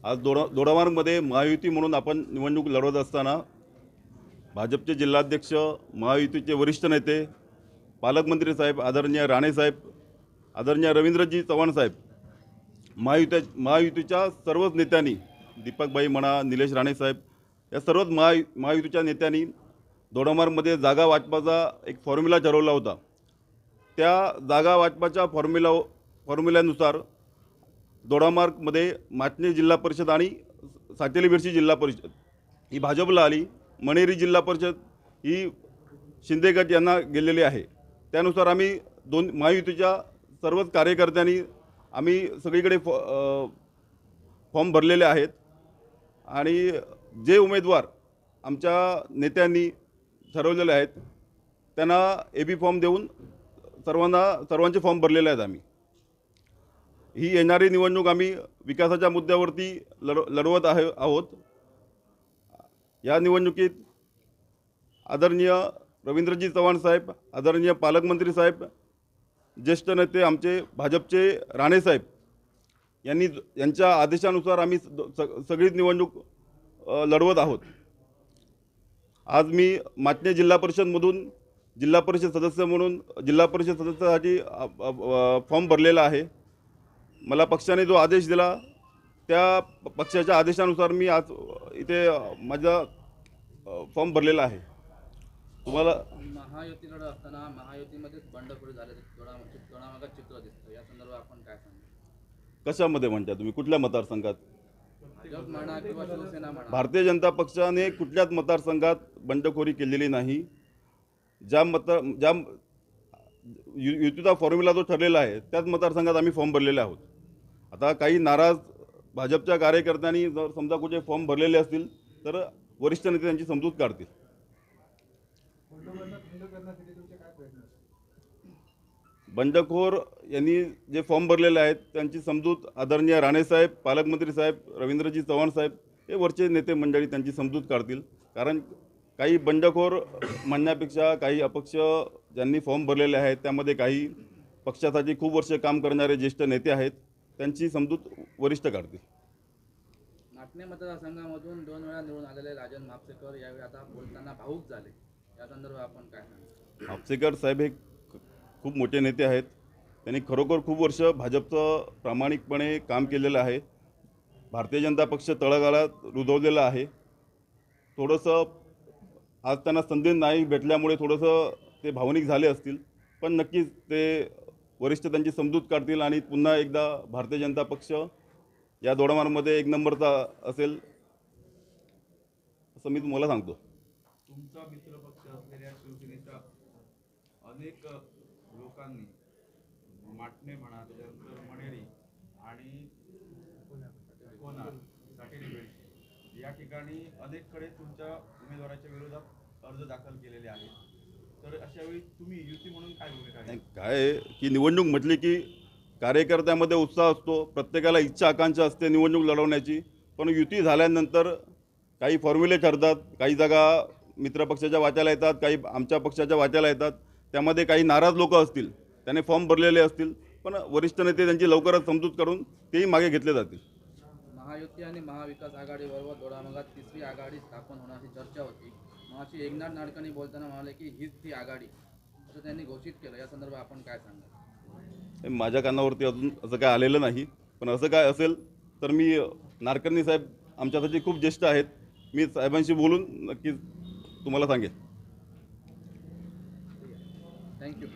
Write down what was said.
आज दोडामार्गमध्ये महायुती म्हणून आपण निवडणूक लढवत असताना भाजपचे जिल्हाध्यक्ष, महायुतीचे वरिष्ठ नेते, पालकमंत्री साहेब आदरणीय राणे साहेब, आदरणीय रवींद्रजी चव्हाण साहेब, महायुतीच्या सर्वच नेत्यांनी, दीपकभाई म्हणा, निलेश राणे साहेब, या सर्वच महायुतीच्या नेत्यांनी दोडामार्गमध्ये जागा वाटपाचा एक फॉर्म्युला ठरवला होता। त्या जागा वाटपाच्या फॉर्म्युल्यानुसार दोडामार्गमध्ये माटणे जिल्हा परिषद आणि सातेली बिर्शी जिल्हा परिषद ही भाजपला आली, मणेरी जिल्हा परिषद ही शिंदे गट यांना गेलेली आहे। त्यानुसार आम्ही दोन महायुतीच्या सर्वच कार्यकर्त्यांनी आम्ही सगळीकडे फॉर्म भरलेले आहेत आणि जे उमेदवार आमच्या नेत्यांनी ठरवलेले आहेत त्यांना एबी फॉर्म देऊन सर्वांचे फॉर्म भरलेले आहेत। आम्ही ही येणारी निवडणूक आम्ही विकासाच्या मुद्द्यावरती लढवत आहोत। या निवडणुकीत आदरणीय रवींद्रजी चव्हाण साहेब, आदरणीय पालकमंत्री साहेब, ज्येष्ठ नेते आमचे भाजपचे राणे साहेब यांच्या आदेशानुसार आम्ही सगळीच निवडणूक लढवत आहोत। आज मी माटणे जिल्हा परिषदमधून जिल्हा परिषद सदस्य म्हणून जिल्हा परिषद सदस्यासाठी फॉर्म भरलेला आहे। मला पक्षाने जो आदेश दिला त्या पक्षाच्या आदेशानुसार मी आज इथे माझा फॉर्म भरलेला आहे। तुम्हाला महायुती लढत असताना महायुतीमध्येच बंडखोरी झाल्याचे दोडामार्गात चित्र दिसतं, या संदर्भात आपण काय सांगा? कशामध्ये म्हणता तुम्ही? कुठल्या मतदारसंघात? भाजप म्हणा किंवा शिवसेना म्हणा, भारतीय जनता पक्षाने कुठल्याच मतदारसंघात बंडखोरी केलेली नाही। ज्या युतीचा फॉर्म्युला जो ठरलेला आहे त्याच मतदारसंघात आम्ही फॉर्म भरलेले आहोत। आता काही नाराज भाजपच्या कार्यकर्त्यांनी जर समजा कुठे फॉर्म भरलेले असतील तर वरिष्ठ नेते त्यांची समजूत काढतील। बंडखोर यांनी जे फॉर्म भरलेले आहेत त्यांची समजूत आदरणीय राणेसाहेब, पालकमंत्री साहेब, रवींद्रजी चव्हाण साहेब हे वरचे नेते मंडळी त्यांची समजूत काढतील। कारण काही बंडखोर म्हणण्यापेक्षा काही अपक्ष ज्यांनी फॉर्म भरलेले आहेत त्यामध्ये काही पक्षासाठी खूप वर्ष काम करणारे ज्येष्ठ नेते आहेत, त्यांची समजूत वरिष्ठ काढतील। माटणे मतदारसंघामधून 2 वेळा निवडून आलेले राजन म्हापसेकर यावेळी आता बोलताना भाऊक झाले, या संदर्भात आपण काय सांगा? म्हापसेकर साहेब हे खूप मोठे नेते आहेत। त्यांनी खरोखर खूप वर्ष भाजपचं प्रामाणिकपणे काम केलेलं आहे। भारतीय जनता पक्ष तळागाळात रुजवलेला आहे। थोडंसं आज त्यांना संधी नाही भेटल्यामुळे थोडंसं ते भावनिक झाले असतील, पण नक्कीच ते वरिष्ठ त्यांची समजूत काढतील आणि पुन्हा एकदा भारतीय जनता पक्ष या दोडामार्गमध्ये 1 नंबरचा असेल असं मी तुम्हाला सांगतो। तुमचा मित्रपक्ष असलेल्या शिवसेनेच्या अनेक लोकांनी माटणे म्हणा, त्याच्यानंतर मणेरी आणि कोणार, साटेली बेळशी या ठिकाणी अनेककडे तुमच्या उमेदवाराच्या विरोधात अर्ज दाखल केलेले आहेत। तर अशा वेळी तुम्ही युती म्हणून काय भूमिका आहे? काय आहे की निवडणूक म्हटली की कार्यकर्त्यामध्ये उत्साह असतो, प्रत्येकाला इच्छा आकांक्षा असते निवडणूक लढवण्याची, पण युती झाल्यानंतर काही फॉर्म्युले ठरतात, काही जागा मित्रपक्षाच्या वाट्याला येतात, काही आमच्या पक्षाच्या वाट्याला येतात। त्यामध्ये काही नाराज लोक असतील, त्याने फॉर्म भरलेले असतील, पण वरिष्ठ नेते त्यांची लवकरच समजूत करून तेही मागे घेतले जातील। महायुती आणि महाविकास आघाडीबरोबर दोडामार्गात 3री आघाडी स्थापन होण्याची चर्चा होती। मगाशी एकनाथ नाडकर्णी बोलताना म्हणाले की हीच ती आघाडी, असं त्यांनी घोषित केलं, या संदर्भात आपण काय सांगा? माझ्या कानावरती अजून असं काय आलेलं नाही, पण असं काय असेल तर मी नाडकर्णी साहेब आमच्यासाठी खूप ज्येष्ठ आहेत, मी साहेबांशी बोलून नक्कीच तुम्हाला सांगेन। थँक्यू।